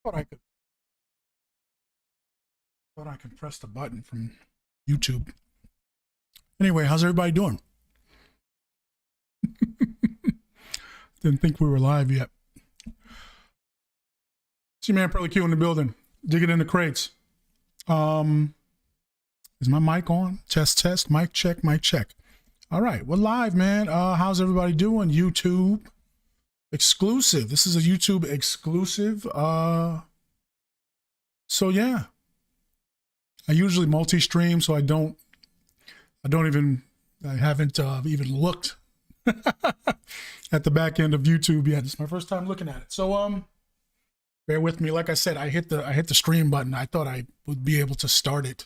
Thought I could press the button from YouTube. Anyway, how's everybody doing? Didn't think we were live yet. See, man, Pearly Q in the building. Digging in the crates. Is my mic on? Test. Mic check. All right, we're live, man. How's everybody doing? YouTube exclusive. This is a YouTube exclusive. So yeah, I usually multi-stream, so I haven't even looked at the back end of YouTube yet. It's my first time looking at it. So bear with me. Like I said, I hit the stream button. I thought I would be able to start it.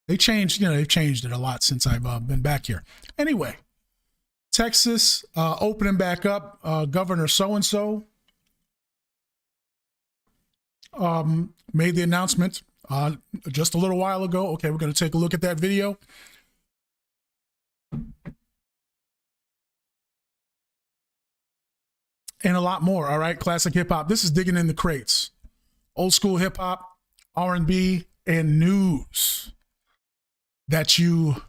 They've changed it a lot since I've been back here. Anyway, Texas opening back up. Governor so-and-so made the announcement just a little while ago. Okay, we're going to take a look at that video. And a lot more, all right? Classic hip-hop. This is Digging in the Crates. Old school hip-hop, R&B, and news that you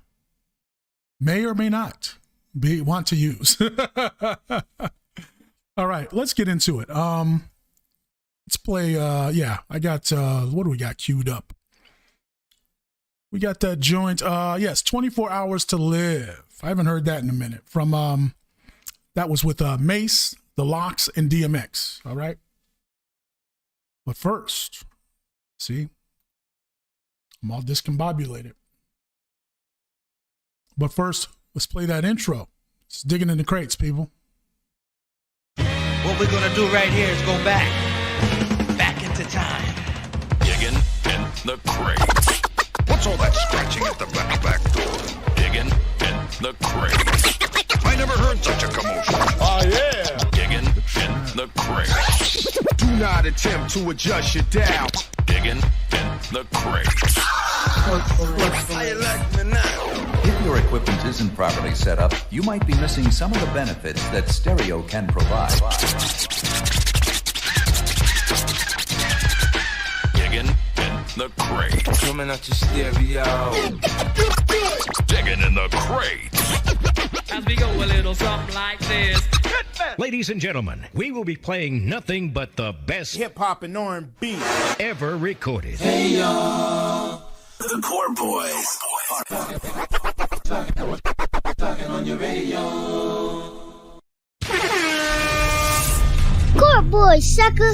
may or may not want to use. All right, let's get into it. Let's play, I got, what do we got queued up? We got that joint, yes, 24 Hours to Live. I haven't heard that in a minute. From, that was with Mace, The Lox, and DMX, all right? But first, see, I'm all discombobulated. But first, let's play that intro. It's Digging in the Crates, people. What we're gonna do right here is go back into time. Digging in the crates. What's all that scratching at the back door? Digging in the crates. I never heard such a commotion. Oh yeah. Digging in the crates. Do not attempt to adjust your dial. Digging in the crates. I elect me now. If your equipment isn't properly set up, you might be missing some of the benefits that stereo can provide. Digging in the crates. Coming out your stereo. Digging in the crates. As we go a little something like this. Ladies and gentlemen, we will be playing nothing but the best hip-hop and R&B ever recorded. Hey, y'all. The Core Boys. Talking on your radio. Core Boys, sucker.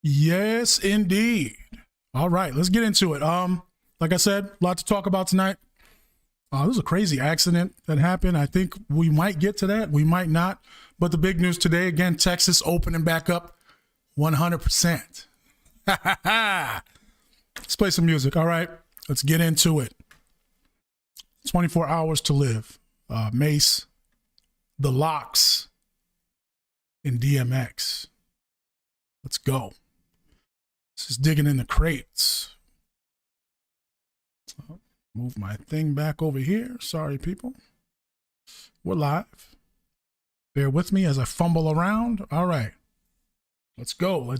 Yes, indeed. All right, let's get into it. Like I said, a lot to talk about tonight. This was a crazy accident that happened. I think we might get to that. We might not. But the big news today, again, Texas opening back up 100%. Let's play some music. All right, let's get into it. 24 Hours to Live. Mace, The Lox, and DMX. Let's go. This is Digging in the Crates. Move my thing back over here. Sorry, people. We're live. Bear with me as I fumble around. All right. Let's go.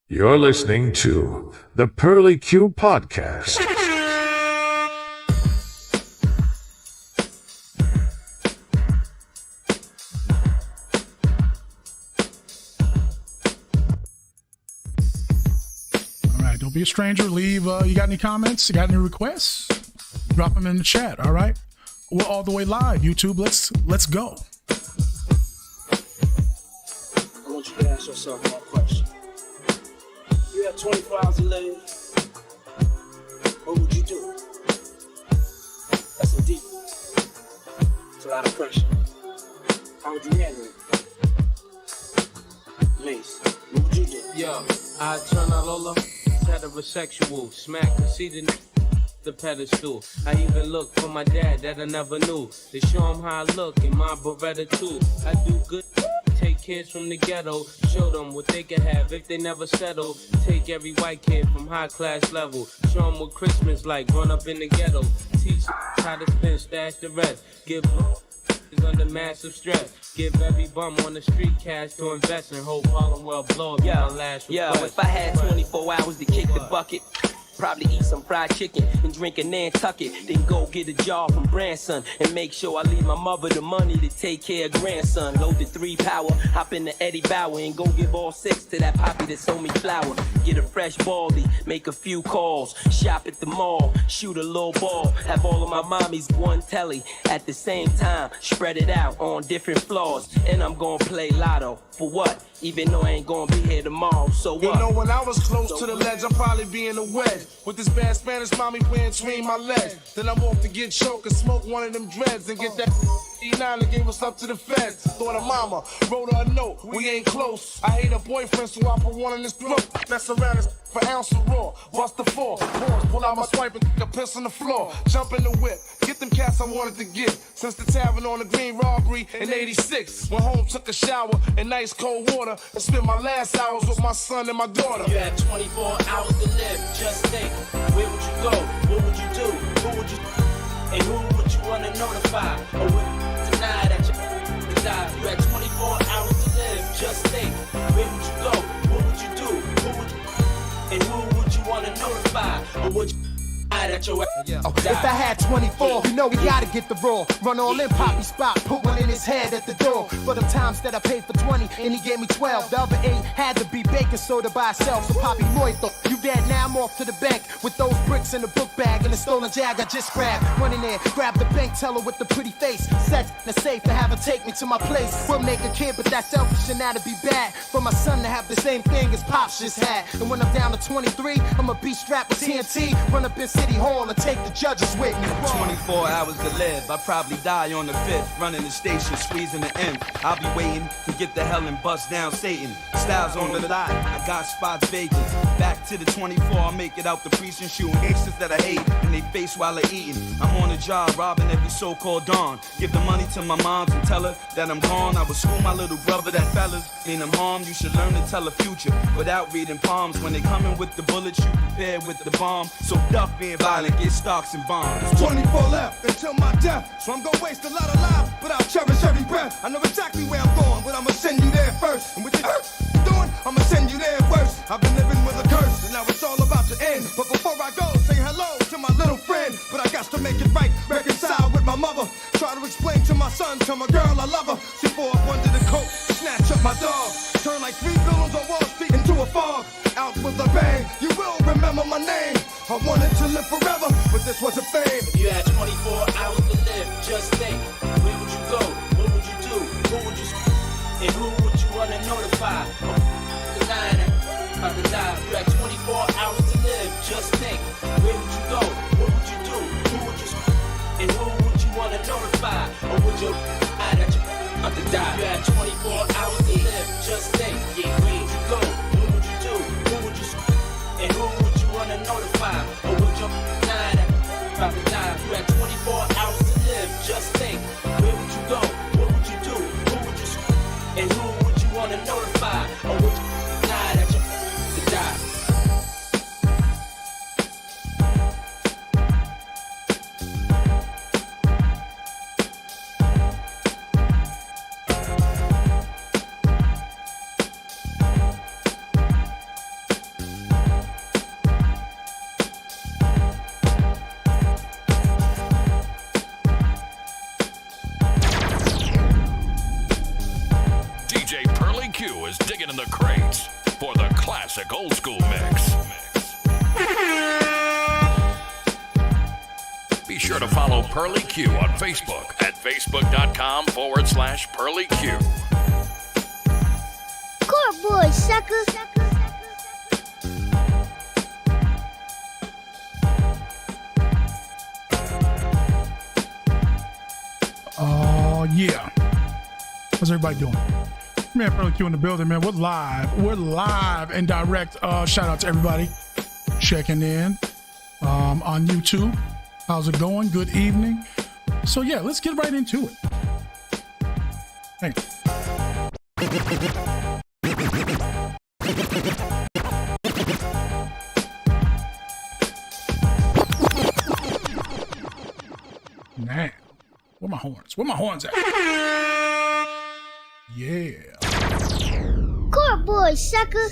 You're listening to the Pearly Q Podcast. Don't be a stranger. Leave. You got any comments? You got any requests? Drop them in the chat. All right. We're all the way live. YouTube. Let's go. I want you to ask yourself one question. You have 24 hours to live. What would you do? That's a deep. It's a lot of pressure. How would you handle it? Mace, what would you do? Yo, I turn a Lola. Heterosexual, smack conceding the pedestal. I even look for my dad that I never knew. To show him how I look in my Beretta too. I do good, take kids from the ghetto, show them what they can have if they never settle. Take every white kid from high class level, show them what Christmas like, growing up in the ghetto. Teach how to spend, stash the rest, give is under massive stress. Give every bum on the street cash to invest in. Hope Harlem will blow up. Yeah, last request. If I had 24 hours to kick the bucket, probably eat some fried chicken and drink a Nantucket. Then go get a job from Branson and make sure I leave my mother the money to take care of grandson. Load the 3 power, hop in the Eddie Bauer and go give all 6 to that poppy that sold me flour. Get a fresh baldy, make a few calls, shop at the mall, shoot a little ball. Have all of my mommies one telly at the same time, spread it out on different floors. And I'm gonna play lotto. For what? Even though I ain't gonna be here tomorrow, so what? You know, when I was close to the ledge, I'd probably be in the wedge. With this bad Spanish mommy playing between my legs. Then I'm off to get choked and smoke one of them dreads and get that E9 that gave us up to the feds. Thought of mama, wrote her a note, we ain't close. I hate her boyfriend, so I put one in his throat. Mess around and for ounce of raw, bust the 4, pause, pull out my swipe and a piss on the floor. Jump in the whip, get them cats I wanted to get. Since the tavern on the green robbery in 86. Went home, took a shower in nice cold water, and spent my last hours with my son and my daughter. You had 24 hours to live, just think. Where would you go? What would you do? Who would you... And who would you want to notify? Or would you deny that you die? You had 24 hours to live, just think. Where would you go? What would you do? Who would you... And who would you want to notify? Or would you... That your if I had 24, you know we gotta get the raw. Run all in Poppy spot, put one in his head at the door. For the times that I paid for 20 and he gave me 12. The other 8 had to be baking soda by itself. So Poppy Lloyd thought, you dead now, I'm off to the bank with those bricks in the book bag and the stolen Jag I just grabbed. Run in there, grab the bank teller with the pretty face. Set in the safe and have her take me to my place. We'll make a kid, but that's selfish and that'd be bad. For my son to have the same thing as Pops just had. And when I'm down to 23, I'ma be strapped with TNT. Run up in City Hall and take the judges with me. 24 hours to live, I'd probably die on the 5th. Running the station, squeezing the end. I'll be waiting to get the hell and bust down Satan. Styles on the lot, I got spots vacant. Back to the 24, I'll make it out the precinct, shooting gangsters that I hate in they face while they're eating. I'm on the job, robbing every so-called dawn. Give the money to my moms and tell her that I'm gone. I would school my little brother that fellas mean I'm harmed. You should learn to tell the future without reading palms. When they coming with the bullets, you prepare with the bomb. So duck being violent, get stocks and bonds. 24 left until my death, so I'm gonna waste a lot of lives, but I'll cherish every breath. I know exactly where I'm going, but I'ma send you there first. And with the earth you're doing, I'ma send you there worse. I've been living with a curse, and now it's all about to end. But before I go, say hello to my little friend. But I got to make it right, reconcile with my mother. Try to explain to my son, to my girl I love her. She fall up under the coat, snatch up my dog. Turn like 3 villains on Wall Street into a fog. Out with a bang, you will remember my name. I wanted to live forever, but this wasn't fame. If you had 24 hours to live, just think. Where would you go? What would you do? Who would you... And who would you want to notify? Deny that about to die. If you had 24 hours to live, just think. Where would you go? What would you do? Who would you... And who would you want to notify? Or would you deny that you're about to die? If you had 24 hours to live, just think. Yeah, where would you go? What would you do? Who would you... And who would you want to notify? Or would you deny that about to die? If you had 24 hours to live, just think. Where would you go? What would you do? Who would you... And who would you want to notify? Or would you deny that you're to die? DJ Pearly Q is digging in the crates for the classic old school mix. Be sure to follow Pearly Q on Facebook at facebook.com/PearlyQ. Court boy, sucker. Oh, yeah. How's everybody doing? Man, Pearly Q in the building, man. We're live and direct. Shout out to everybody checking in on YouTube. How's it going? Good evening. So, yeah, let's get right into it. Hey. Man, Where my horns? Where my horns at? Yeah. Court boy, sucker.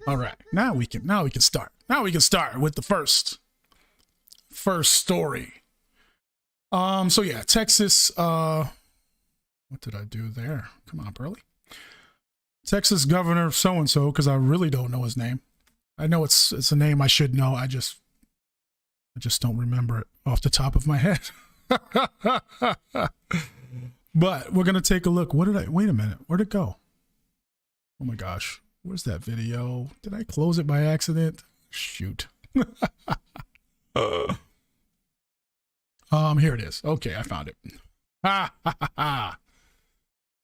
All right. Now we can start. Now we can start with the first story. So yeah, Texas, what did I do there? Come on, Pearly. Texas Governor so-and-so, because I really don't know his name. I know it's a name I should know. I just don't remember it off the top of my head. But we're gonna take a look. Wait a minute. Where'd it go? Oh my gosh. Where's that video? Did I close it by accident? Shoot. Here it is. Okay, I found it.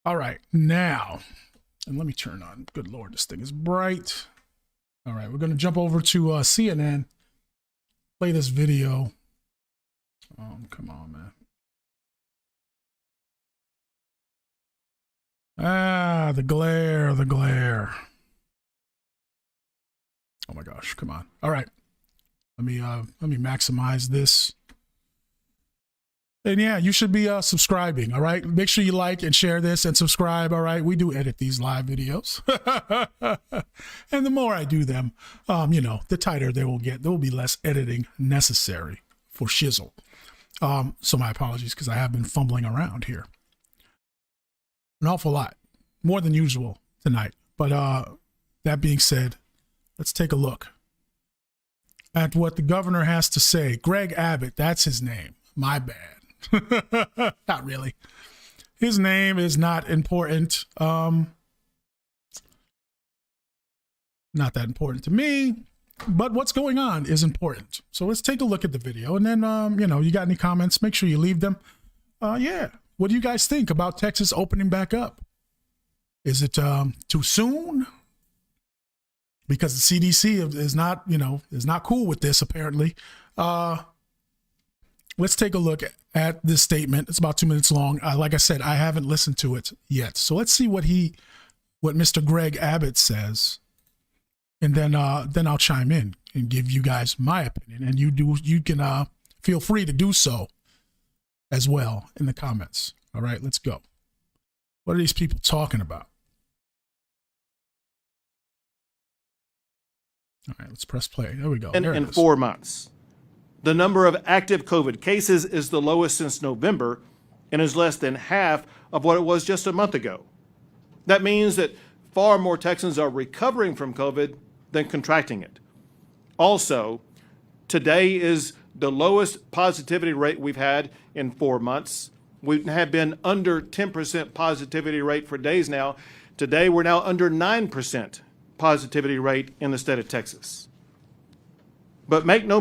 All right, now, and let me turn on. Good Lord, this thing is bright. All right, we're gonna jump over to CNN. Play this video. Come on, man. The glare. Oh my gosh, come on. All right. Let me maximize this. And yeah, you should be subscribing, all right? Make sure you like and share this and subscribe, all right? We do edit these live videos. And the more I do them, the tighter they will get. There will be less editing necessary for shizzle. So my apologies, because I have been fumbling around here. An awful lot. More than usual tonight. But that being said, let's take a look at what the governor has to say. Greg Abbott, that's his name. My bad. Not really. His name is not important. Not that important to me, but what's going on is important. So let's take a look at the video, and then you got any comments, make sure you leave them. Yeah, what do you guys think about Texas opening back up? Is it too soon? Because the CDC is not cool with this, apparently. Let's take a look at this statement. It's about 2 minutes long. Like I said, I haven't listened to it yet. So let's see what Mr. Greg Abbott says. And then I'll chime in and give you guys my opinion. And you can feel free to do so as well in the comments. All right, let's go. What are these people talking about? All right, let's press play. There we go. In 4 months. The number of active COVID cases is the lowest since November and is less than half of what it was just a month ago. That means that far more Texans are recovering from COVID than contracting it. Also, today is the lowest positivity rate we've had in 4 months. We have been under 10% positivity rate for days now. Today, we're now under 9% positivity rate in the state of Texas. But make no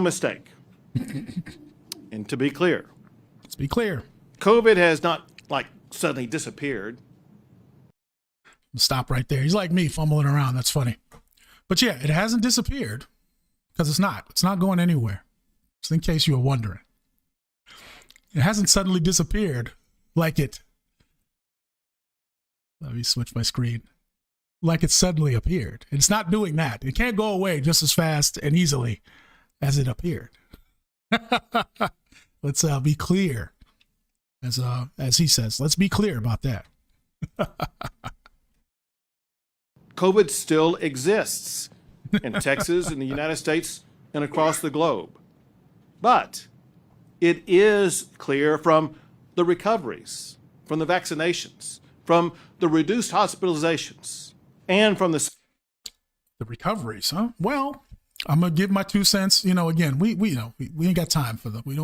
mistake. And to be clear. Let's be clear. COVID has not suddenly disappeared. Stop right there. He's like me fumbling around. That's funny. But yeah, it hasn't disappeared because it's not. It's not going anywhere. Just in case you were wondering. It hasn't suddenly disappeared like it. Let me switch my screen. Like it suddenly appeared. It's not doing that. It can't go away just as fast and easily as it appeared. Let's be clear. As he says, let's be clear about that. COVID still exists in Texas, in the United States, and across the globe. But it is clear from the recoveries, from the vaccinations, from the reduced hospitalizations, and from the recoveries, huh? Well, I'm gonna give my 2 cents. Again, we ain't got time for we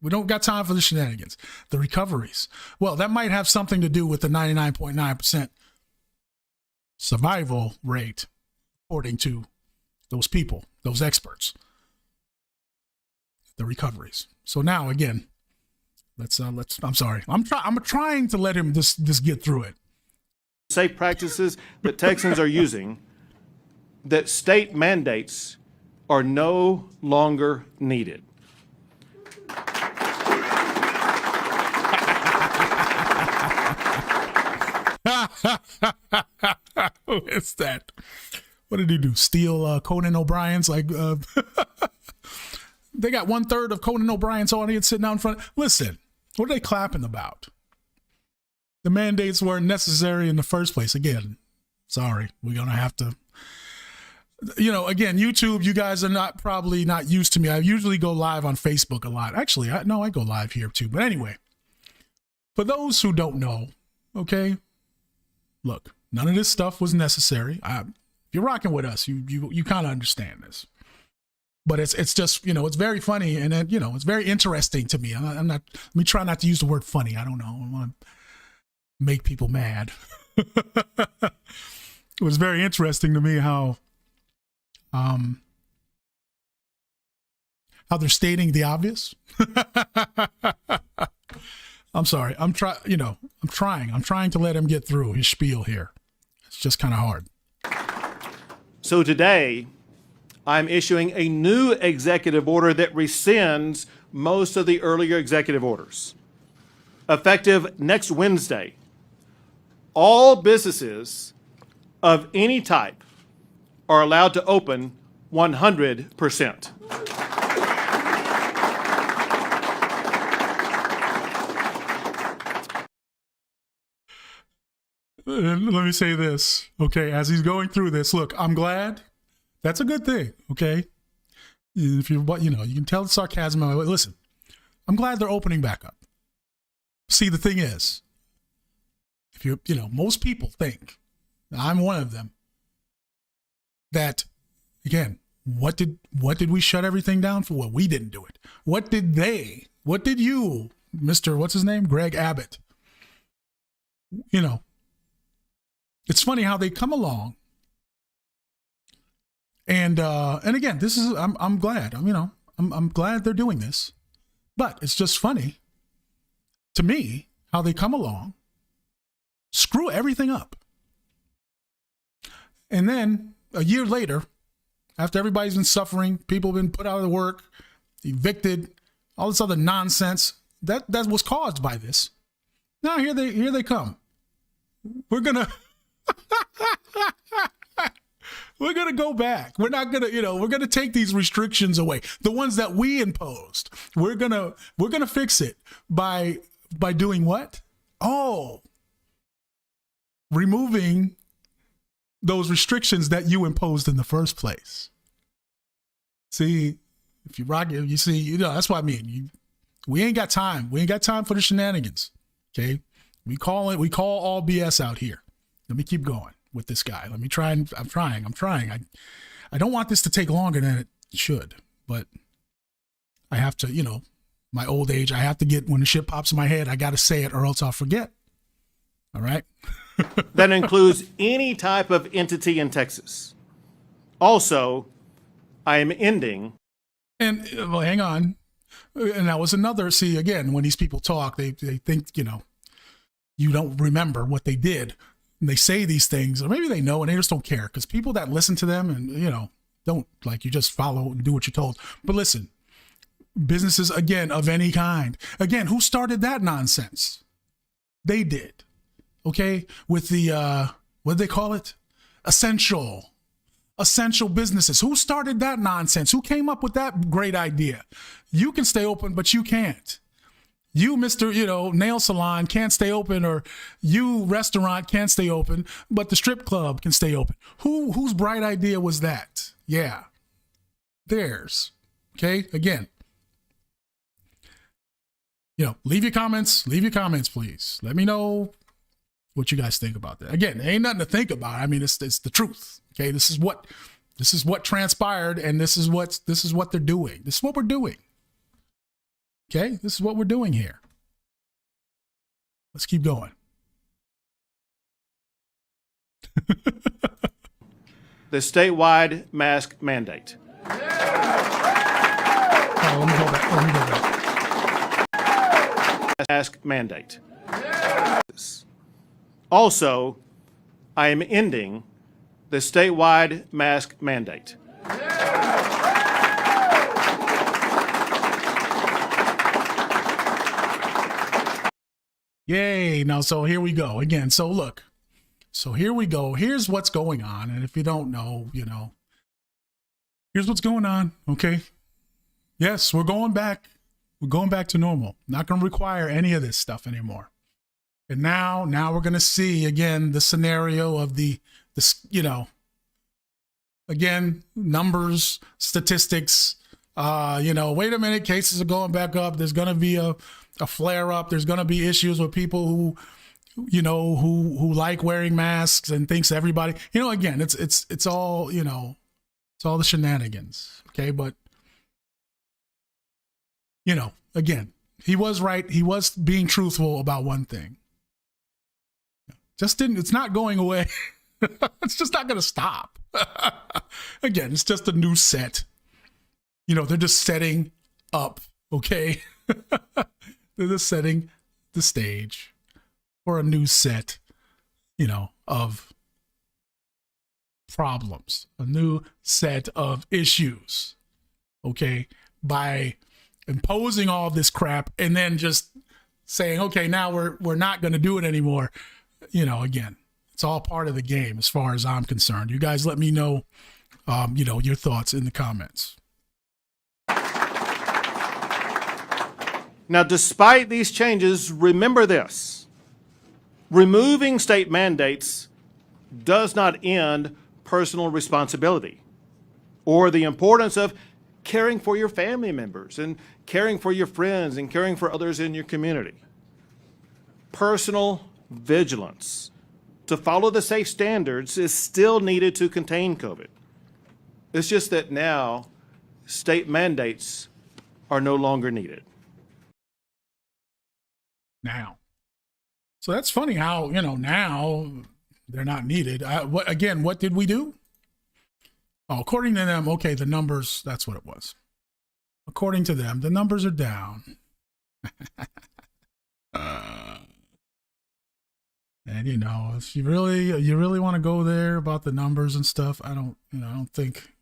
don't got time for the shenanigans. The recoveries. Well, that might have something to do with the 99.9% survival rate, according to those people, those experts. The recoveries. So now again, let's. I'm sorry. I'm trying to let him just get through it. Safe practices that Texans are using, that state mandates are no longer needed. Who is that? What did he do? Steal Conan O'Brien's? They got 1/3 of Conan O'Brien's audience sitting out in front. Listen, what are they clapping about? The mandates weren't necessary in the first place. Again, sorry, we're going to have to, again, YouTube, you guys are probably not used to me. I usually go live on Facebook a lot. Actually, I go live here too. But anyway, for those who don't know, okay, look, none of this stuff was necessary. If you're rocking with us, you kind of understand this. But it's just, it's very funny, and then, it's very interesting to me. Let me try not to use the word funny. I don't know. I want to make people mad. It was very interesting to me how they're stating the obvious. I'm sorry. I'm trying to let him get through his spiel here. It's just kind of hard. So today, I'm issuing a new executive order that rescinds most of the earlier executive orders. Effective next Wednesday, all businesses of any type are allowed to open 100%. And let me say this, okay, as he's going through this, look, I'm glad. That's a good thing, okay? If you can tell the sarcasm in my way. Listen, I'm glad they're opening back up. See, the thing is, if most people think, I'm one of them, that, again, what did we shut everything down for? Well, we didn't do it. What did you, Mr. what's his name? Greg Abbott? It's funny how they come along. And again, this is, I'm glad, I'm glad they're doing this, but it's just funny to me how they come along, screw everything up. And then a year later, after everybody's been suffering, people have been put out of work, evicted, all this other nonsense that was caused by this. Now here they come. We're gonna go back. We're not gonna, we're gonna take these restrictions away, the ones that we imposed. We're gonna fix it by doing what? Oh, removing those restrictions that you imposed in the first place. See, if you rock it, you see, that's what I mean. We ain't got time. We ain't got time for the shenanigans. Okay, we call all BS out here. Let me keep going with this guy. Let me try. I'm trying. I don't want this to take longer than it should, but I have to, my old age, I have to get, when the shit pops in my head, I got to say it or else I'll forget. All right. That includes any type of entity in Texas. Also, I am ending. And well, hang on. And that was another, see, again, when these people talk, they think, you don't remember what they did. And they say these things, or maybe they know and they just don't care, because people that listen to them and, don't, like, you just follow and do what you're told. But listen, businesses, again, of any kind. Again, who started that nonsense? They did. Okay? With the, what do they call it? Essential businesses. Who started that nonsense? Who came up with that great idea? You can stay open, but you can't. You, Mr. Nail salon can't stay open, or you restaurant can't stay open, but the strip club can stay open. Whose bright idea was that? Yeah. Theirs. Okay? Again. Leave your comments, please. Let me know what you guys think about that. Again, ain't nothing to think about. I mean, it's the truth. Okay? This is what transpired, and this is what they're doing. This is what we're doing. Okay, this is what we're doing here. Let's keep going. The statewide mask mandate. Oh, let me go back. Mask mandate. Also, I am ending the statewide mask mandate. Yay. Now, so here we go again. So look, here we go. Here's what's going on. And if you don't know, here's what's going on. Okay. Yes, we're going back. We're going back to normal. Not going to require any of this stuff anymore. And now we're going to see again the scenario of the again, numbers, statistics. Wait a minute, cases are going back up. There's going to be a flare up. There's going to be issues with people who like wearing masks and thinks everybody, again, it's all, it's all the shenanigans. Okay. But, again, he was right. He was being truthful about one thing. It's not going away. It's just not going to stop. Again, it's just a new set. They're just setting up, okay? They're just setting the stage for a new set, of problems, a new set of issues, okay? By imposing all this crap and then just saying, okay, now we're not going to do it anymore. Again, it's all part of the game as far as I'm concerned. You guys let me know, your thoughts in the comments. Now, despite these changes, remember this. Removing state mandates does not end personal responsibility or the importance of caring for your family members and caring for your friends and caring for others in your community. Personal vigilance to follow the safe standards is still needed to contain COVID. It's just that now state mandates are no longer needed. Now. So that's funny how, now they're not needed. What did we do? Oh, according to them, okay, the numbers, that's what it was. According to them, the numbers are down. And if you really want to go there about the numbers and stuff, I don't think,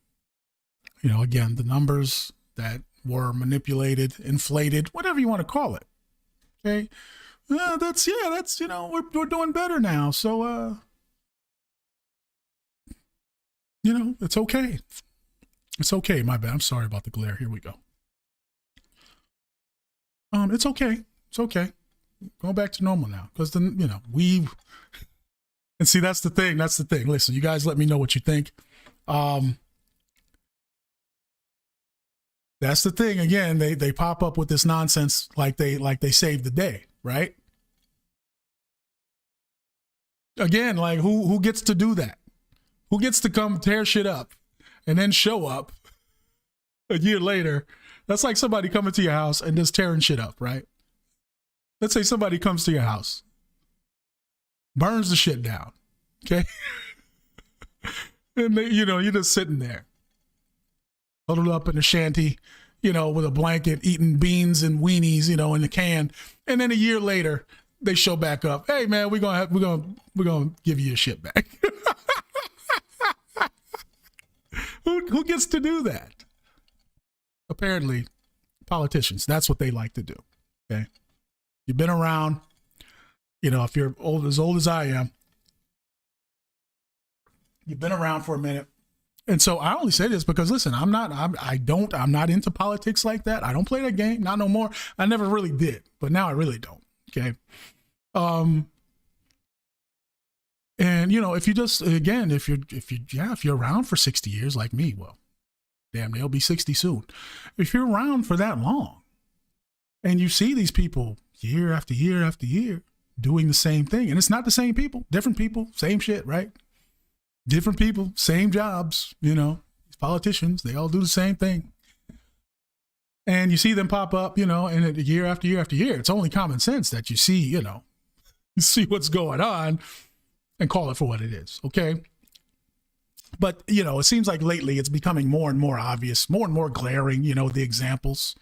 again, the numbers that were manipulated, inflated, whatever you want to call it. Okay. That's we're doing better now. So, it's okay. It's okay. My bad. I'm sorry about the glare. Here we go. It's okay. It's okay. Go back to normal now. Because then, and see, that's the thing. That's the thing. Listen, you guys let me know what you think. That's the thing. Again, they pop up with this nonsense like they saved the day, right? Again, like who gets to do that? Who gets to come tear shit up and then show up a year later? That's like somebody coming to your house and just tearing shit up, right? Let's say somebody comes to your house, burns the shit down, okay? And you're just sitting there, huddled up in a shanty, with a blanket, eating beans and weenies, in the can. And then a year later, they show back up. Hey man, we're gonna give you your shit back. Who gets to do that? Apparently, politicians. That's what they like to do. Okay, you've been around. If you're as old as I am, you've been around for a minute. And so I only say this because, listen, I'm not into politics like that. I don't play that game, not no more. I never really did, but now I really don't. Okay. And if you just, again, if you're around for 60 years like me, well, damn, they'll be 60 soon. If you're around for that long and you see these people year after year after year doing the same thing, and it's not the same people, different people, same shit, right? Different people, same jobs, politicians, they all do the same thing. And you see them pop up, and year after year after year, it's only common sense that you see, you see what's going on and call it for what it is. Okay. But, it seems like lately it's becoming more and more obvious, more and more glaring, the examples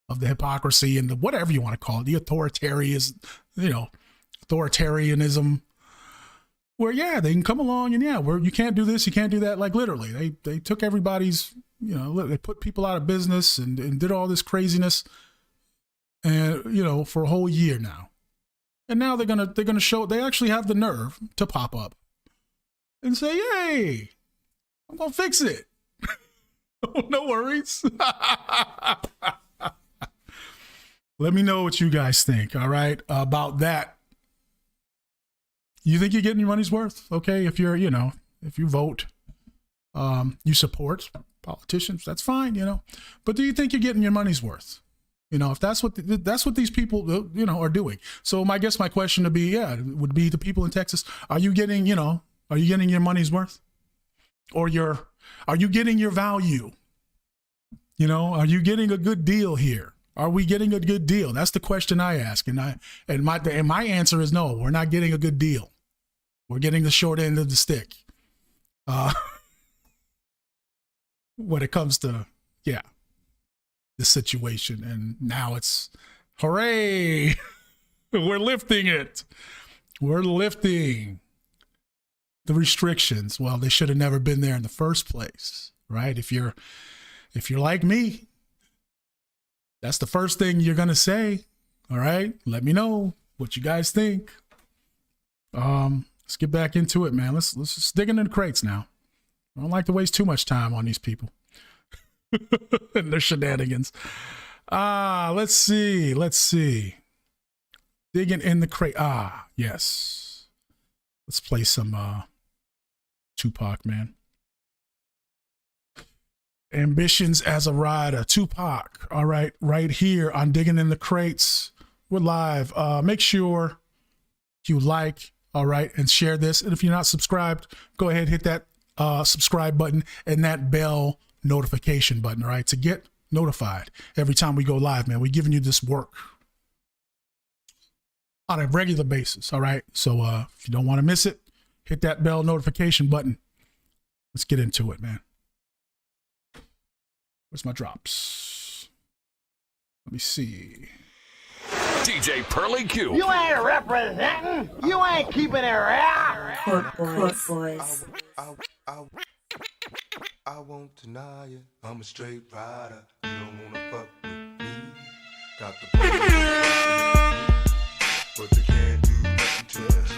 of the hypocrisy and the whatever you want to call it, the authoritarianism, where, yeah, they can come along and, yeah, where you can't do this, you can't do that. Like literally, they took everybody's, they put people out of business and did all this craziness, and, for a whole year now. And now they're gonna show, they actually have the nerve to pop up and say, hey, I'm gonna fix it. No worries. Let me know what you guys think, all right, about that. You think you're getting your money's worth? Okay, if you're, if you vote, you support politicians, that's fine, But do you think you're getting your money's worth? If that's what these people, are doing. So my question would be, would be the people in Texas. Are you getting your money's worth? Or are you getting your value? Are you getting a good deal here? Are we getting a good deal? That's the question I ask. And my answer is no, we're not getting a good deal. We're getting the short end of the stick. When it comes to, the situation. And now it's, hooray, we're lifting it. We're lifting the restrictions. Well, they should have never been there in the first place, right? If you're like me, that's the first thing you're going to say. All right. Let me know what you guys think. Let's get back into it, man. Let's just dig into the crates now. I don't like to waste too much time on these people and their shenanigans. Let's see. Digging in the crate. Yes. Let's play some Tupac, man. Ambitions as a rider, Tupac. All right, right here on Digging in the Crates. We're live. Make sure you like, all right, and share this. And if you're not subscribed, go ahead, hit that subscribe button and that bell notification button, all right, to get notified every time we go live, man. We're giving you this work on a regular basis, all right? So if you don't want to miss it, hit that bell notification button. Let's get into it, man. Where's my drops? Let me see. DJ Pearly Q. You ain't representing. You ain't keeping it real. Court boys. I won't deny it. I'm a straight rider. You don't wanna fuck with me. Got the but they can't do nothing to us.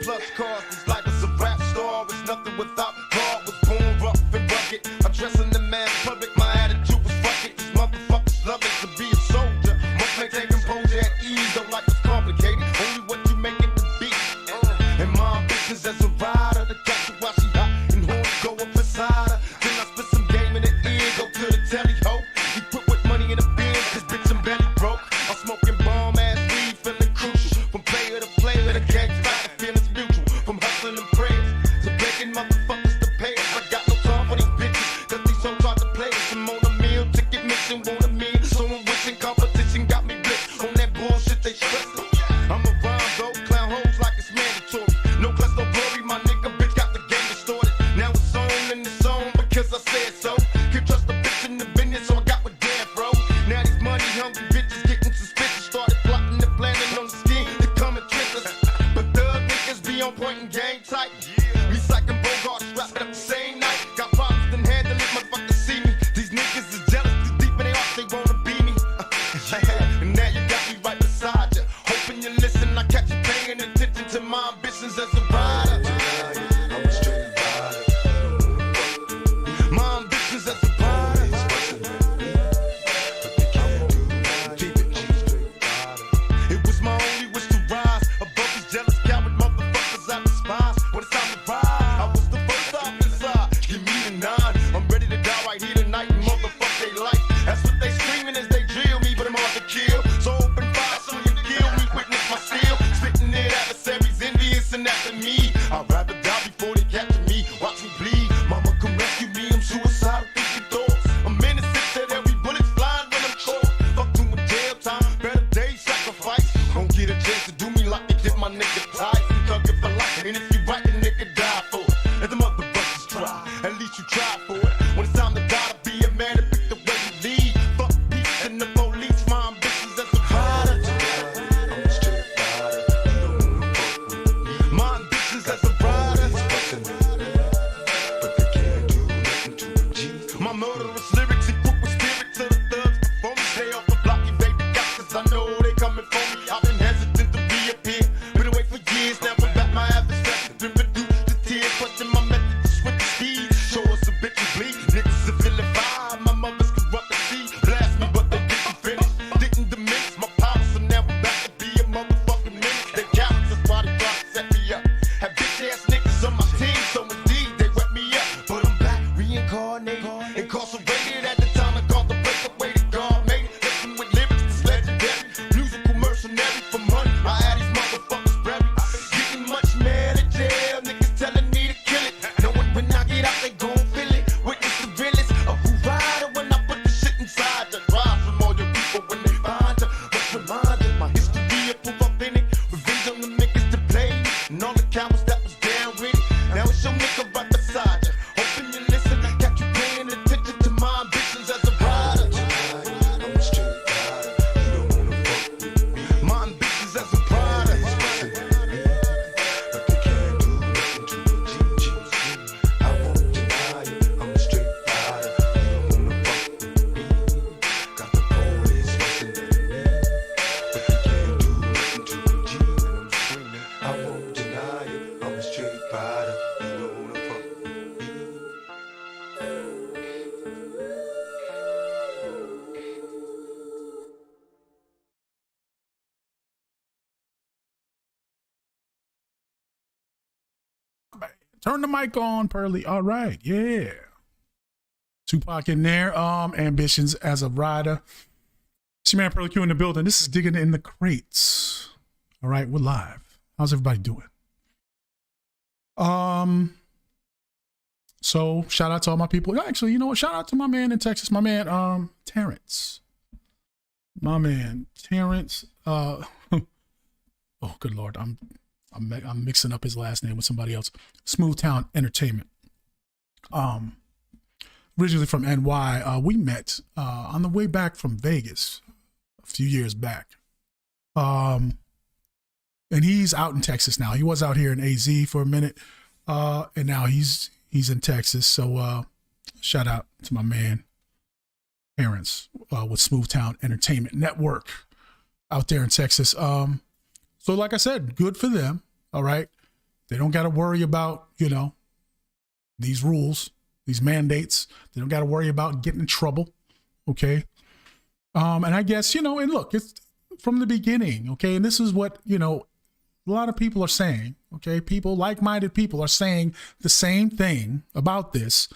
Plus cars, it's like it's a rap star. It's nothing without God. Was born rough and rugged. Addressing the man public, my attitude was fuck it. These motherfuckers love it to be a soldier. Must maintain composure at ease. Don't like it's complicated. Only what you make it to be. And my ambitions as a rider, the catch while she hot and horns go up inside her. Then I spit some game in the ear, go to the telly ho. You put with money in the bin, cause bitch I'm belly broke. I'm smoking bomb ass weed, feeling crucial. From player to player, the gang fighter feeling mutual. From hustling and prayers to begging motherfuckers to pay us. I got no time for these bitches, cause these hoes try to play us. I'm on a meal, ticket mission, want a meal. So I'm wishing competition got me blitzed. On that bullshit they stressing. I'm a rhyme though, clown hoes like it's mandatory. No class, no glory, my nigga bitch got the game distorted. Now it's on and it's on because I said so. Can't trust a bitch in the business, so I got with Dan, bro. Now these money hungry bitches getting suspicious. Started plotting and planning on the scheme to come and trick us. But thug niggas be on point and game tight. Me psyching Bogart strapped up the same night. Got problems, then handle it, motherfuckers see me. These niggas is jealous, too deep in their heart, they wanna be me. And now you got me right beside you. Hoping you listen, I catch you paying attention to my ambitions as a rider. I'm a straight rider. My ambitions as a rider. It was my only wish to rise above these jealous coward motherfuckers I despise. When it's time to ride. Turn the mic on, Pearly. All right, yeah. Tupac in there. Ambitions as a rider. See, man, Pearly Q in the building. This is Digging in the Crates. All right, we're live. How's everybody doing? So shout out to all my people. Actually, you know what? Shout out to my man in Texas, my man, Terrence. My man, Terrence. Oh, good Lord. I'm mixing up his last name with somebody else. Smoothtown Entertainment. Originally from NY. We met on the way back from Vegas a few years back. And he's out in Texas now. He was out here in AZ for a minute. And now he's in Texas. So shout out to my man, Terrence, with Smoothtown Entertainment Network out there in Texas. So like I said, good for them. All right. They don't got to worry about, these rules, these mandates. They don't got to worry about getting in trouble. Okay. And I guess, and look, it's from the beginning. Okay. And this is what, a lot of people are saying. Okay. People, like-minded people are saying the same thing about this.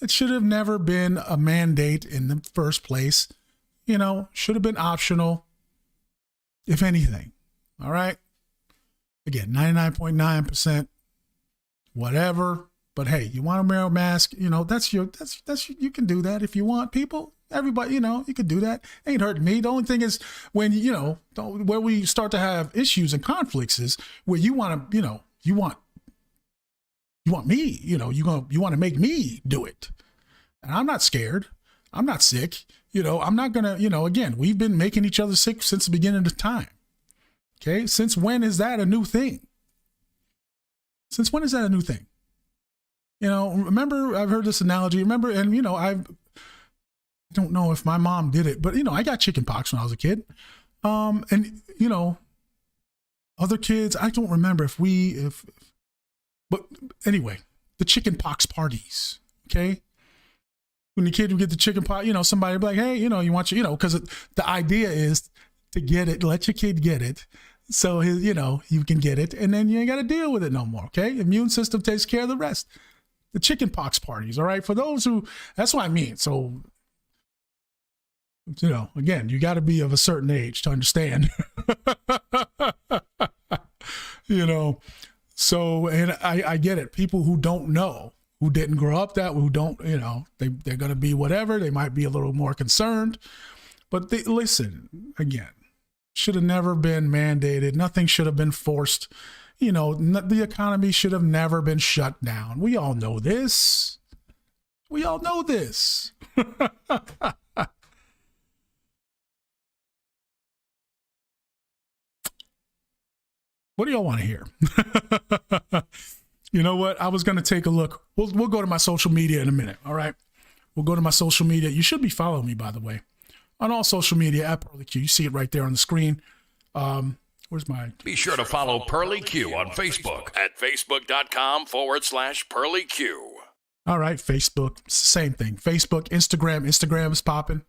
It should have never been a mandate in the first place. Should have been optional, if anything. All right. Again, 99.9%, whatever. But hey, you want to wear a mask? That's you can do that if you want. People, everybody, you can do that. Ain't hurting me. The only thing is when where we start to have issues and conflicts is where you want to, you want me, you want to make me do it. And I'm not scared. I'm not sick. I'm not gonna. Again, we've been making each other sick since the beginning of time. Okay, since when is that a new thing? Since when is that a new thing? Remember, I've heard this analogy. Remember, and I don't know if my mom did it, but I got chicken pox when I was a kid. And other kids, I don't remember but anyway, the chicken pox parties. Okay, when the kid would get the chicken pox, somebody would be like, hey, you want because the idea is to get it, let your kid get it. So you can get it and then you ain't got to deal with it no more. Okay. Immune system takes care of the rest. The chicken pox parties. All right. For those who, that's what I mean. So, again, you got to be of a certain age to understand, so, and I get it. People who don't know, who didn't grow up who don't, they're going to be whatever. They might be a little more concerned, but listen, again, should have never been mandated. Nothing should have been forced. The economy should have never been shut down. We all know this. We all know this. What do y'all want to hear? You know what? I was going to take a look. We'll go to my social media in a minute. All right. We'll go to my social media. You should be following me, by the way, on all social media at Pearly Q. You see it right there on the screen. Where's my... Be sure to follow Pearly Q on Facebook at facebook.com/Pearly Q. All right, Facebook, it's the same thing. Facebook, Instagram is popping.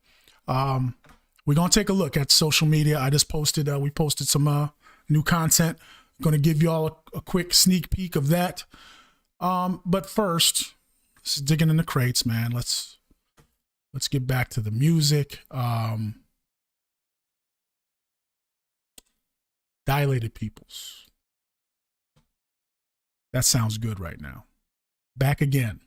We're going to take a look at social media. I just posted, we posted some new content. I'm going to give you all a quick sneak peek of that. But first, this is Digging in the Crates, man. Let's get back to the music. Dilated Peoples. That sounds good right now. Back again.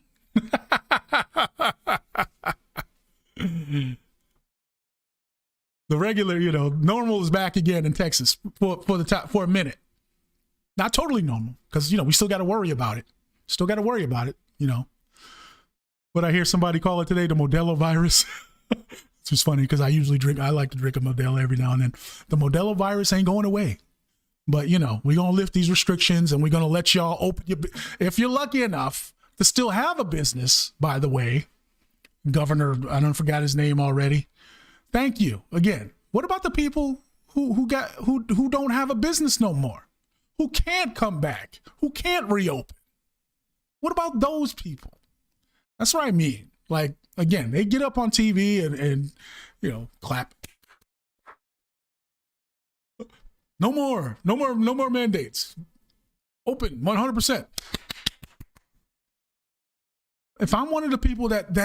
The regular, normal is back again in Texas for a minute. Not totally normal, because we still got to worry about it. But I hear somebody call it today the Modelo virus. It's just funny because I like to drink a Modelo every now and then. The Modelo virus ain't going away. But, we're going to lift these restrictions and we're going to let y'all open if you're lucky enough to still have a business, by the way. Governor, I don't forgot his name already. Thank you. Again, what about the people who don't have a business no more? Who can't come back? Who can't reopen? What about those people? That's what I mean. Like, again, they get up on TV and clap. No more mandates. Open 100%. if I'm one of the people that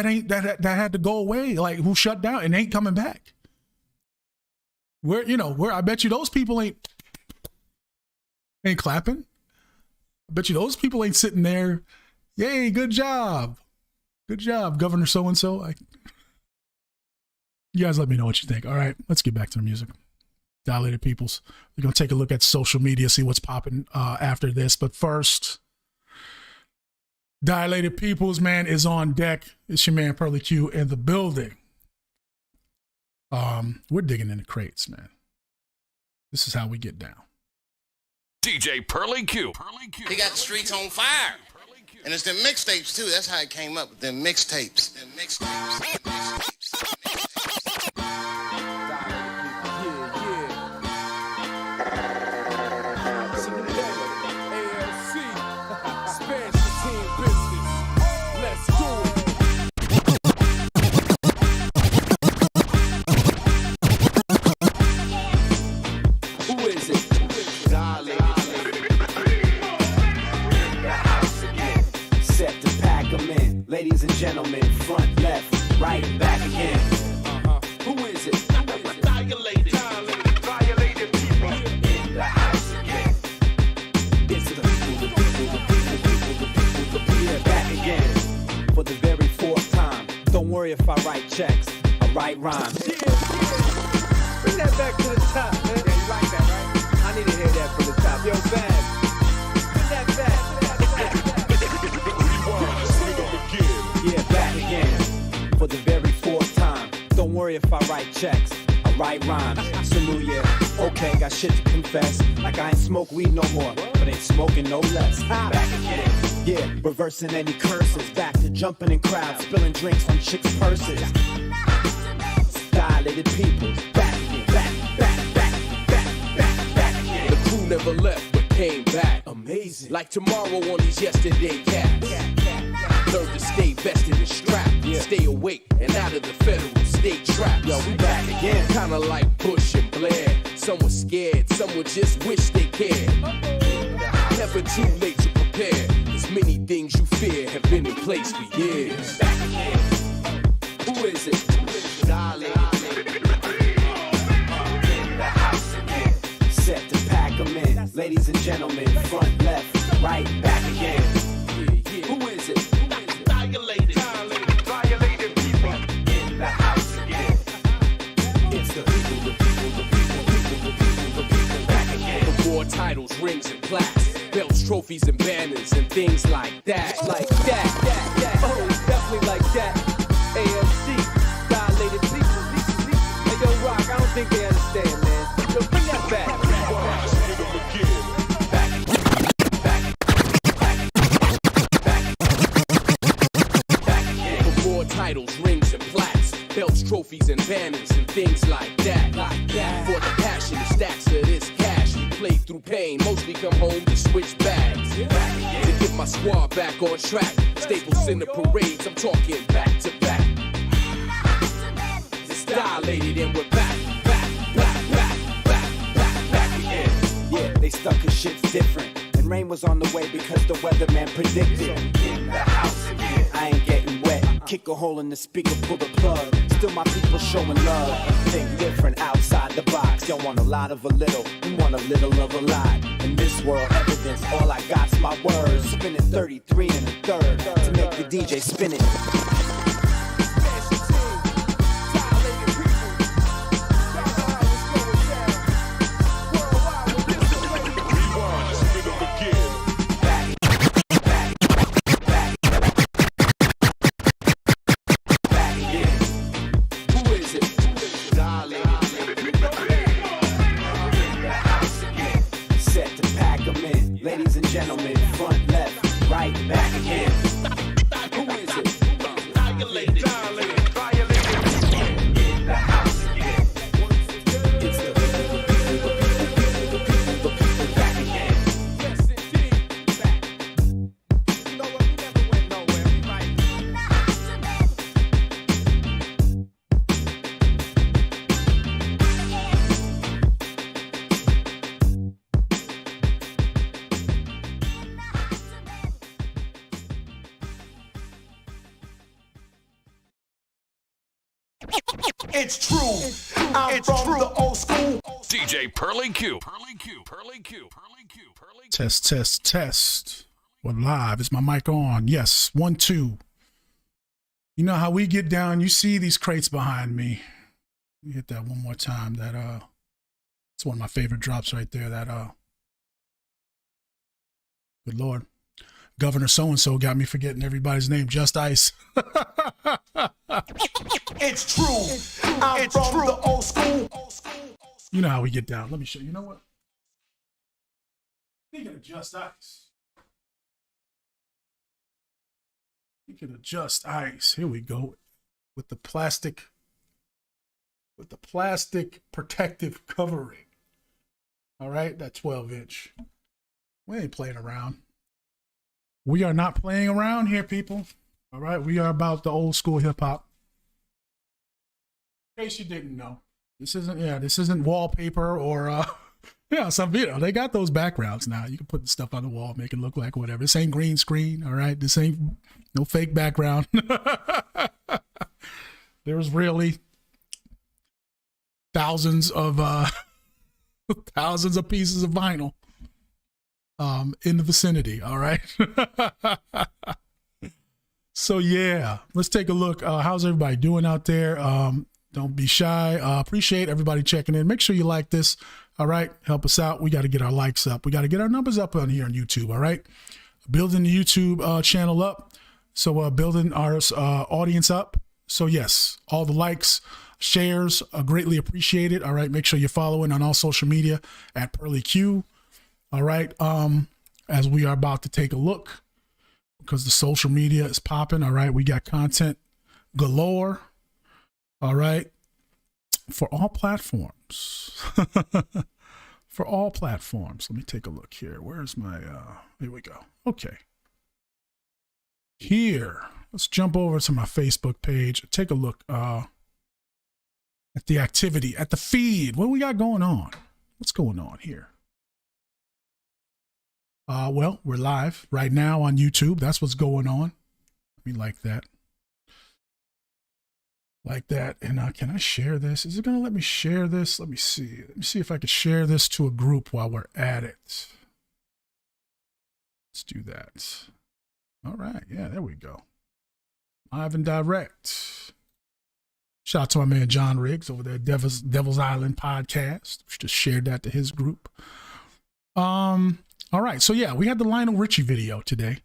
had to go away, like who shut down and ain't coming back, where I bet you those people ain't clapping. I bet you those people ain't sitting there. Yay, good job, Governor so and so. You guys let me know what you think. All right, let's get back to the music. Dilated Peoples. We're going to take a look at social media, see what's popping after this. But first, Dilated Peoples, man, is on deck. It's your man, Pearly Q, in the building. We're digging in the crates, man. This is how we get down. DJ Pearly Q. He got the streets on fire. And it's them mixtapes, too. That's how it came up, them mixtapes. Ladies and gentlemen, front, left, right, back again. Who is it? Violated people in the house again. It's the people, yeah, back again for the very fourth time. Don't worry if I write checks, I write rhymes. Bring that back to the top, man. Yeah, you like that, right? I need to hear that from the top. Yo, Bad, bring that back. Yeah, back again for the very fourth time. Don't worry if I write checks, I write rhymes. It's a new year, okay, got shit to confess. Like I ain't smoke weed no more, but ain't smoking no less. Back again, yeah, reversing any curses. Back to jumping in crowds, spilling drinks on chicks' purses. Dilated people, back again, back again. The crew never left but came back. Amazing, like tomorrow on these yesterday cats. Learn to stay vested and strapped. Stay awake and out of the federal state traps. Yo, we back again. Kinda like Bush and Blair. Some were scared, some would just wish they cared. Never too late to prepare. As many things you fear have been in place for years. Back again. Who is it? In the house again. Set to pack them in. Ladies and gentlemen, front, left, right, back again. Who is it? Violated people in the house again. It's the people, back again. For more titles, rings, and plaques, belts, trophies, and banners, and things like that. Like that. Oh, definitely like that. AMC, dilated people. Hey, yo, Rock, I don't think they understand, man. Yo, bring that back. Titles, rings, and plaques, belts, trophies, and banners, and things like that. For the passion and stacks of this cash, we play through pain, mostly come home to switch bags. To get my squad back on track, staples in the parades, I'm talking back to back. It's dilated and we're back again. Yeah, they stuck cause shit's different. And rain was on the way because the weatherman predicted. In the house again. I ain't getting wet. Kick a hole in the speaker, pull the plug. Still my people showing love. Think different outside the box. Y'all want a lot of a little, we want a little of a lot. In this world, evidence, all I got's my words. Spinning 33 and a third to make the DJ spin it. Ladies and gentlemen, front, left, right, back again. Who is it? It's true. I'm from the old school. DJ Pearly Q. Test. We're live. Is my mic on? Yes. 1, 2. You know how we get down. You see these crates behind me. Let me hit that one more time. It's one of my favorite drops right there. Good Lord. Governor so-and-so got me forgetting everybody's name. Just Ice. It's true. I'm from the old school. You know how we get down. Let me show you. You know what? Speaking of Just Ice. Here we go. With the plastic protective covering. All right, that 12-inch. We ain't playing around. We are not playing around here, people. All right, we are about the old school hip hop. In case you didn't know, this isn't wallpaper or some video. They got those backgrounds now. You can put the stuff on the wall, make it look like whatever. This ain't green screen. All right, this ain't no fake background. There's really thousands of pieces of vinyl in the vicinity. All right. So yeah, let's take a look. How's everybody doing out there? Don't be shy. Appreciate everybody checking in. Make sure you like this. All right, help us out. We got to get our likes up. We got to get our numbers up on here on YouTube. All right, building the YouTube channel up. So building our audience up. So yes, all the likes, shares are greatly appreciated. All right, make sure you're following on all social media at Pearly Q. All right, as we are about to take a look, because the social media is popping. All right, we got content galore. All right, for all platforms. For all platforms. Let me take a look here. Where's my, here we go. Okay. Here, let's jump over to my Facebook page. Take a look at the activity, at the feed. What do we got going on? What's going on here? Well, we're live right now on YouTube. That's what's going on. We like that. Like that. And can I share this? Is it going to let me share this? Let me see. Let me see if I could share this to a group while we're at it. Let's do that. All right. Yeah, there we go. Live and direct. Shout out to my man John Riggs over there at Devil's Island Podcast. Just shared that to his group. All right. So yeah, we had the Lionel Richie video today.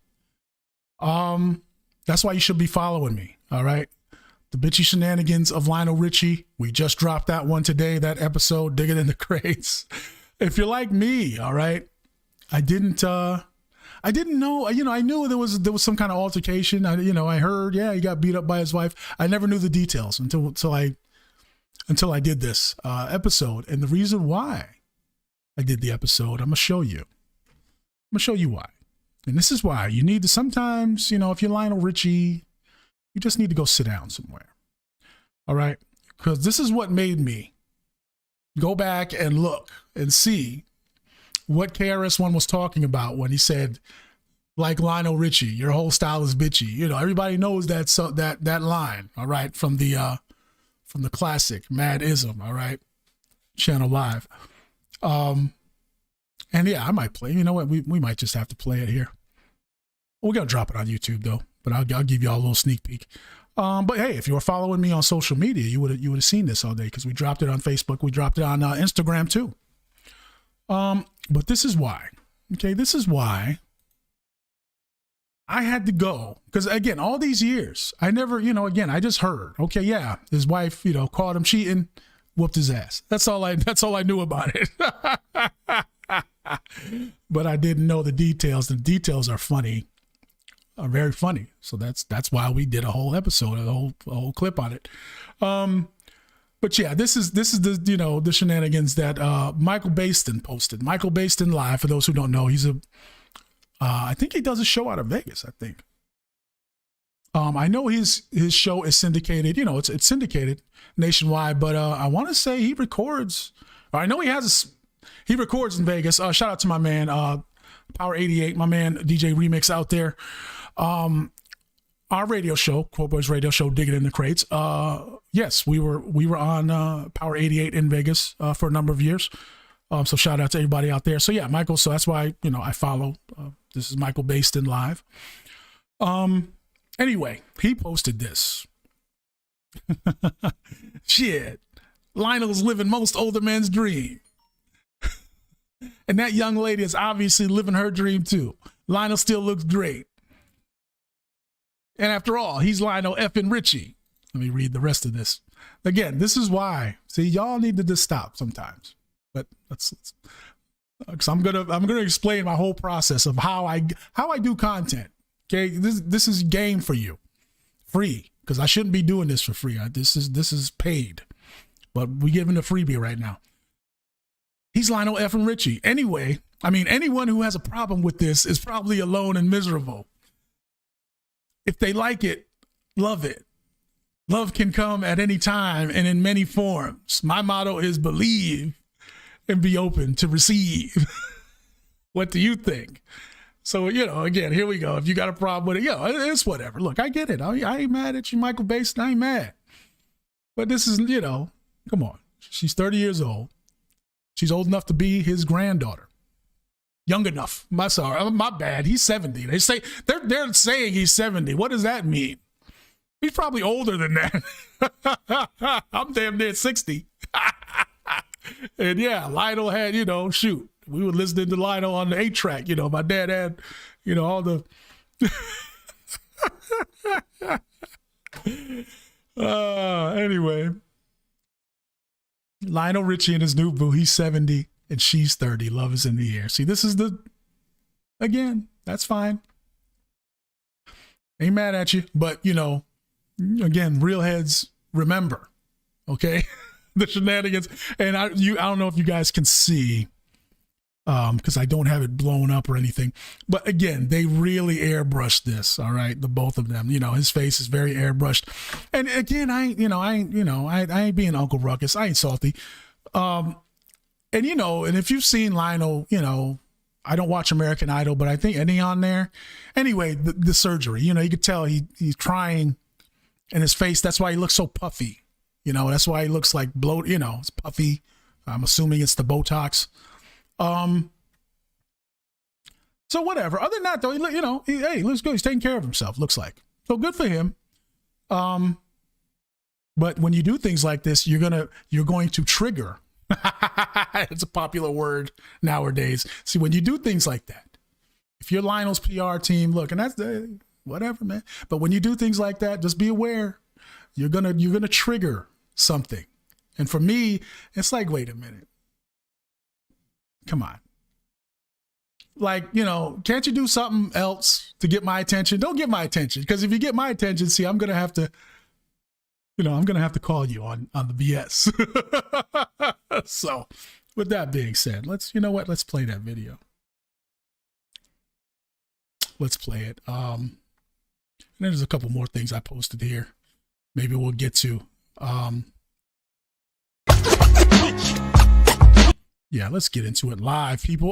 That's why you should be following me. All right. The bitchy shenanigans of Lionel Richie. We just dropped that one today, that episode, Digging in the Crates. If you're like me, all right, I didn't know, I knew there was some kind of altercation. I heard, yeah, he got beat up by his wife. I never knew the details until I did this episode. And the reason why I did the episode, I'm going to show you. I'm going to show you why. And this is why you need to sometimes, if you're Lionel Richie, you just need to go sit down somewhere. All right. Because this is what made me go back and look and see what KRS-One was talking about when he said, like Lionel Richie, your whole style is bitchy. Everybody knows that line. All right. From the classic Mad-ism. All right. Channel Live. And yeah, I might play. You know what? We might just have to play it here. We're going to drop it on YouTube though. But I'll give y'all a little sneak peek. But hey, if you were following me on social media, you would have seen this all day because we dropped it on Facebook. We dropped it on Instagram too. But this is why. Okay, this is why I had to go. Because again, all these years, I never, I just heard. Okay, yeah, his wife, caught him cheating, whooped his ass. That's all I knew about it. But I didn't know the details. The details are funny. Are very funny. So that's why we did a whole episode, a whole clip on it. But yeah, this is the the shenanigans that Michael Baston posted. Michael Baston Live, for those who don't know, he's I think he does a show out of Vegas, I think. I know his show is syndicated, it's syndicated nationwide, but I want to say he records, or I know he records in Vegas. Shout out to my man Power 88, my man DJ Remix out there. our radio show, Quote Boys Radio Show, Digging in the Crates. Yes, we were on Power 88 in Vegas for a number of years. So shout out to everybody out there. So yeah, Michael. So that's why I follow. This is Michael Baston live. Anyway, he posted this. Shit, Lionel's living most older men's dream. And that young lady is obviously living her dream too. Lionel still looks great. And after all, he's Lionel effing Richie. Let me read the rest of this. Again, this is why. See, y'all need to just stop sometimes. But let's because I'm gonna explain my whole process of how I do content. Okay, this is game for you, free, because I shouldn't be doing this for free. This is paid, but we giving a freebie right now. He's Lionel effing Richie. Anyway, I mean, anyone who has a problem with this is probably alone and miserable. If they like it, love it. Love can come at any time and in many forms. My motto is believe and be open to receive. What do you think? So, again, here we go. If you got a problem with it, it's whatever. Look, I get it. I ain't mad at you, Michael Baston. I ain't mad. But this is, come on. She's 30 years old. She's old enough to be his granddaughter. Young enough. My bad. He's 70. They're saying he's 70. What does that mean? He's probably older than that. I'm damn near 60. And yeah, Lionel had, shoot. We were listening to Lionel on the 8-track. My dad had, all the. Anyway. Lionel Richie and his new boo. He's 70 and she's 30. Love is in the air. See, this is again, that's fine. Ain't mad at you. But, again, real heads remember. Okay? The shenanigans. And I don't know if you guys can see, because I don't have it blown up or anything. But again, they really airbrushed this. All right, the both of them. His face is very airbrushed. And again, I ain't being Uncle Ruckus. I ain't salty. And if you've seen Lionel, I don't watch American Idol, but I think any on there. Anyway, the surgery. You could tell he's crying, and his face. That's why he looks so puffy. That's why he looks like bloat. It's puffy. I'm assuming it's the Botox. So whatever. Other than that, though, he looks good. He's taking care of himself. Looks like. So good for him. But when you do things like this, you're going to trigger. It's a popular word nowadays. See, when you do things like that, if you're Lionel's PR team, look, and that's whatever, man. But when you do things like that, just be aware. You're gonna trigger something. And for me, it's like, wait a minute. Come on. Like, can't you do something else to get my attention? Don't get my attention. Because if you get my attention, see, I'm going to have to, call you on the BS. So with that being said, let's play that video. Let's play it. And there's a couple more things I posted here. Maybe we'll get to, yeah, let's get into it live, people.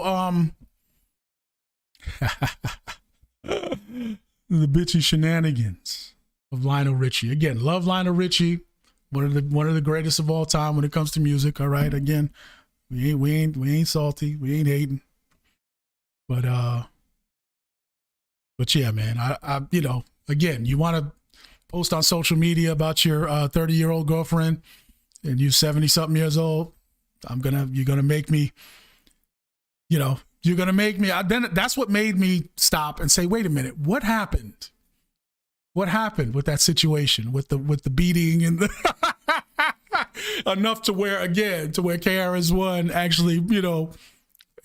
The bitchy shenanigans of Lionel Richie. Again, love Lionel Richie. One of the greatest of all time when it comes to music. All right. Again, we ain't salty. We ain't hating. But yeah, man, I again, you want to post on social media about your 30-year-old girlfriend and you 70-something years old. You're gonna make me, then that's what made me stop and say, wait a minute, what happened? What happened with that situation, with the beating and the enough to where KRS-One actually,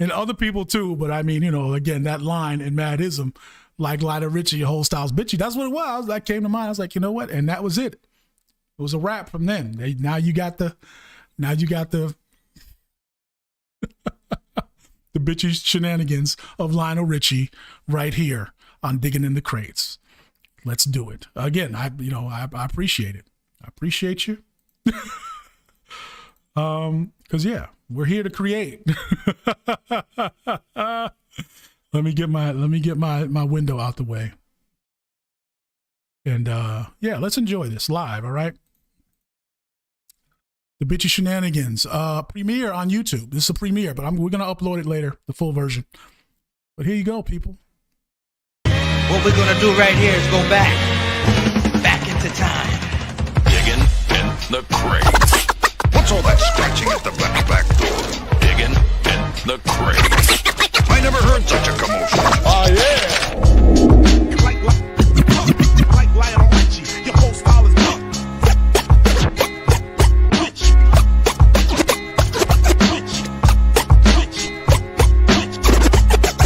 and other people too, but I mean, again, that line in Madism, like Lionel Richie, your whole style's bitchy. That's what it was. That came to mind. I was like, you know what? And that was it. It was a wrap from then. Now you got the the bitchy shenanigans of Lionel Richie right here on Digging in the Crates. Let's do it. Again, I appreciate it. I appreciate you. Cause yeah, we're here to create. Let me get my window out the way. And yeah, let's enjoy this live, all right? The Bitchy Shenanigans premiere on YouTube. This is a premiere, but we're going to upload it later, the full version. But here you go, people. What we're going to do right here is go back into time. Digging in the crates. What's all that scratching at the back door? Digging in the crates. I never heard such a commotion. Oh, yeah. Like Lionel Richie, your whole style is dumb.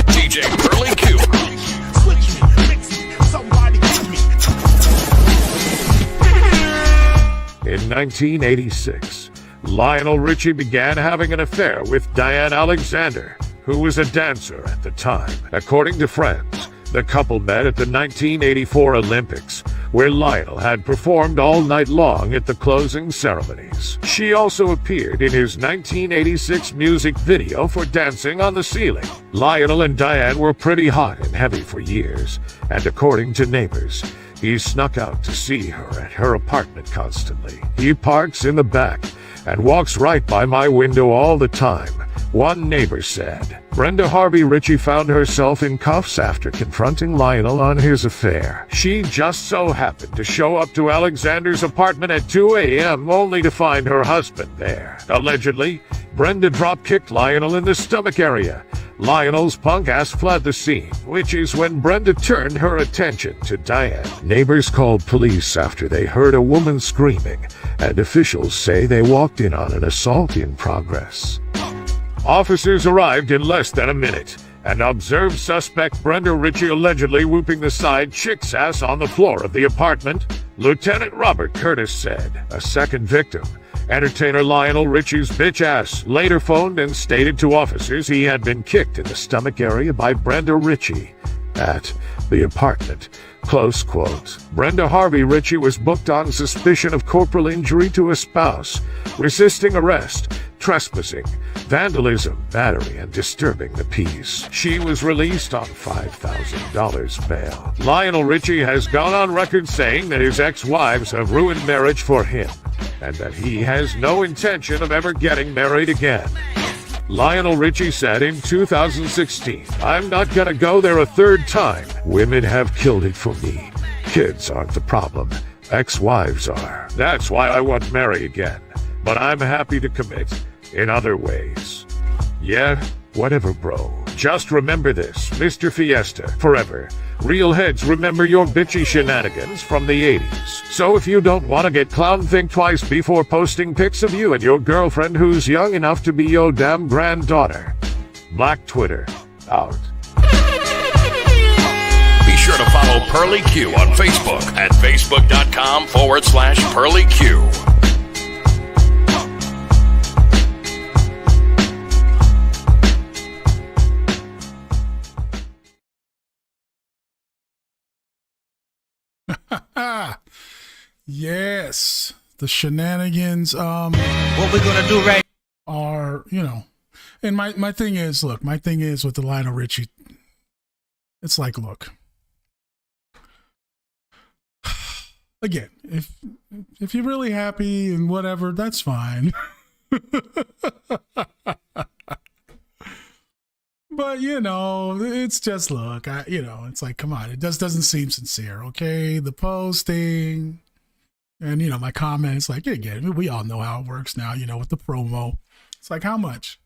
DJ Pearly Q. Switch me, mix me, somebody give me. In 1986, Lionel Richie began having an affair with Diane Alexander, who was a dancer at the time. According to friends, the couple met at the 1984 Olympics, where Lionel had performed all night long at the closing ceremonies. She also appeared in his 1986 music video for Dancing on the Ceiling. Lionel and Diane were pretty hot and heavy for years, and according to neighbors, he snuck out to see her at her apartment constantly. He parks in the back and walks right by my window all the time, one neighbor said. Brenda Harvey Ritchie found herself in cuffs after confronting Lionel on his affair. She just so happened to show up to Alexander's apartment at 2 a.m. only to find her husband there. Allegedly, Brenda drop-kicked Lionel in the stomach area. Lionel's punk ass fled the scene, which is when Brenda turned her attention to Diane. Neighbors called police after they heard a woman screaming, and officials say they walked in on an assault in progress. Officers arrived in less than a minute and observed suspect Brenda Ritchie allegedly whooping the side chick's ass on the floor of the apartment. Lieutenant Robert Curtis said a second victim, entertainer Lionel Richie's bitch ass, later phoned and stated to officers he had been kicked in the stomach area by Brenda Ritchie at the apartment. Close quote. Brenda Harvey Ritchie was booked on suspicion of corporal injury to a spouse, resisting arrest, trespassing, vandalism, battery, and disturbing the peace. She was released on $5,000 bail. Lionel Richie has gone on record saying that his ex-wives have ruined marriage for him, and that he has no intention of ever getting married again. Lionel Richie said in 2016, "I'm not gonna go there a third time. Women have killed it for me. Kids aren't the problem. Ex-wives are. That's why I want Mary again. But I'm happy to commit in other ways." Yeah, whatever, bro. Just remember this, Mr. Fiesta, forever. Real heads remember your bitchy shenanigans from the 80s. So if you don't want to get clowned, think twice before posting pics of you and your girlfriend who's young enough to be your damn granddaughter. Black Twitter, out. Be sure to follow Pearly Q on Facebook at facebook.com/Pearly Q. Yes, the shenanigans What we're gonna do right are, and my thing is, look, my thing is with the Lionel Richie, it's like, look, again, if you're really happy and whatever, that's fine. But, it's just, look, it's like, come on, it just doesn't seem sincere, okay? The posting and, my comments, like, again, we all know how it works now, with the promo. It's like, how much?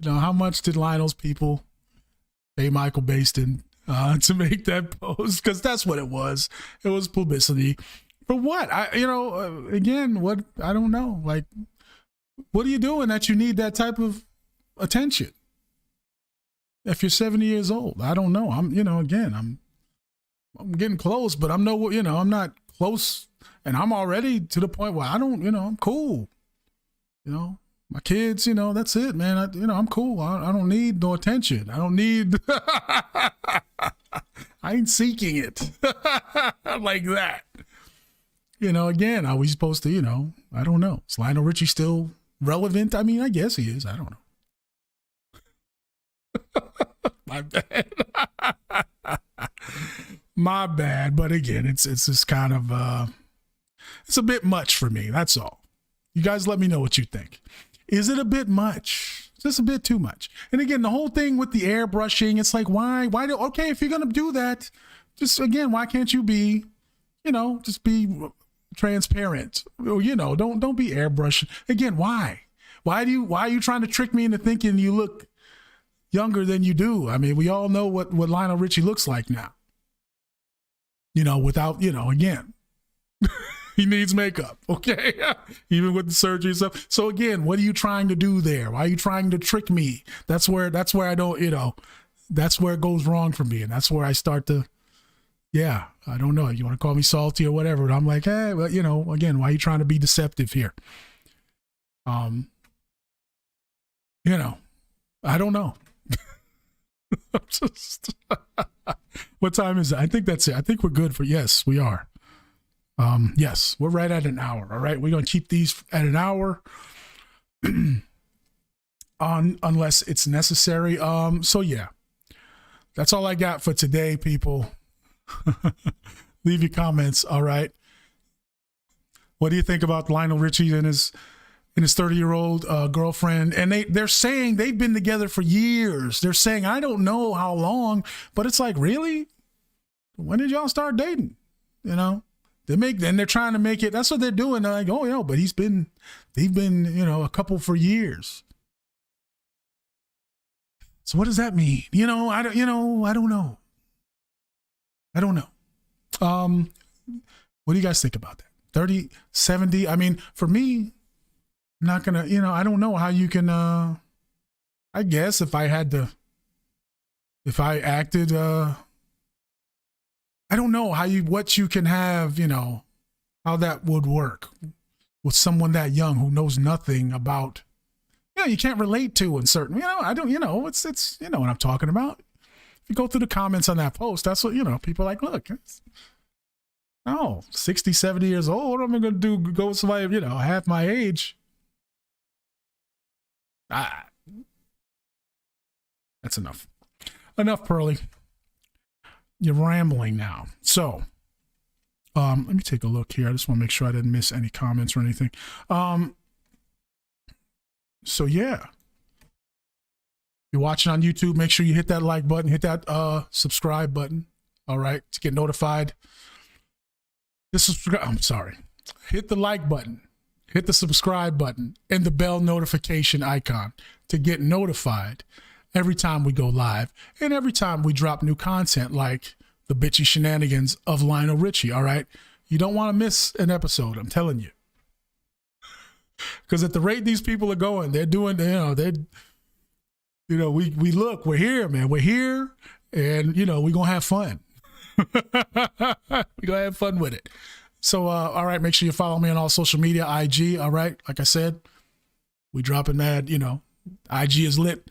How much did Lionel's people pay Michael Baston to make that post? Because that's what it was. It was publicity. For what? Again, what? I don't know. Like, what are you doing that you need that type of attention? If you're 70 years old, I don't know. I'm getting close, but I'm not close, and I'm already to the point where I don't, I'm cool. My kids, that's it, man. I'm cool. I don't need no attention. I don't need, I ain't seeking it like that. Again, are we supposed to, I don't know. Is Lionel Richie still relevant? I mean, I guess he is. I don't know. My bad. My bad. But again, it's just kind of it's a bit much for me. That's all. You guys let me know what you think. Is it a bit much? Just a bit too much. And again, the whole thing with the airbrushing, it's like, why do, okay, if you're going to do that, just again, why can't you be, just be transparent? Don't be airbrushing. Again, why? Why are you trying to trick me into thinking you look younger than you do? I mean, we all know what Lionel Richie looks like now. Without, again, he needs makeup, okay? Even with the surgery and stuff. So again, what are you trying to do there? Why are you trying to trick me? That's where I don't, that's where it goes wrong for me. And that's where I start to, I don't know. You want to call me salty or whatever. But I'm like, hey, well, again, why are you trying to be deceptive here? I don't know. What time is it? I think that's it. I think we're good yes, we are. Yes, we're right at an hour. All right. We're going to keep these at an hour unless it's necessary. So yeah, that's all I got for today, people. Leave your comments. All right. What do you think about Lionel Richie and his 30-year-old girlfriend? And they're saying they've been together for years. They're saying, I don't know how long, but it's like, really? When did y'all start dating? They're trying to make it, that's what they're doing. They're like, oh, but they've been, a couple for years. So what does that mean? I don't know. I don't know. What do you guys think about that? 30, 70? I mean, for me, I'm not going to, I don't know how you can, I guess if I acted, I don't know what you can have, how that would work with someone that young who knows nothing about, you can't relate to in certain, I don't, it's, what I'm talking about. If you go through the comments on that post, that's what, people are like, look, 60, 70 years old, what am I going to do? Go with somebody, half my age. That's enough. Enough, Pearly. You're rambling now. So, let me take a look here. I just want to make sure I didn't miss any comments or anything. So yeah. You're watching on YouTube, make sure you hit that like button, hit that subscribe button, all right, to get notified. I'm sorry. Hit the like button, hit the subscribe button, and the bell notification icon to get notified every time we go live and every time we drop new content like the bitchy shenanigans of Lionel Richie, all right? You don't want to miss an episode, I'm telling you. Because at the rate these people are going, they're doing, we're here, man. We're here, and, we're going to have fun. We're going to have fun with it. So, all right, make sure you follow me on all social media, IG, all right? Like I said, we dropping that, IG is lit.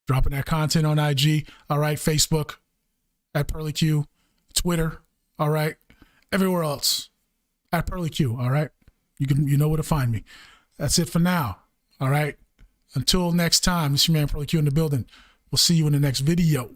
Dropping that content on IG, all right? Facebook, at Pearly Q. Twitter, all right? Everywhere else, at Pearly Q, all right? You know where to find me. That's it for now, all right? Until next time, this is your man Pearly Q in the building. We'll see you in the next video.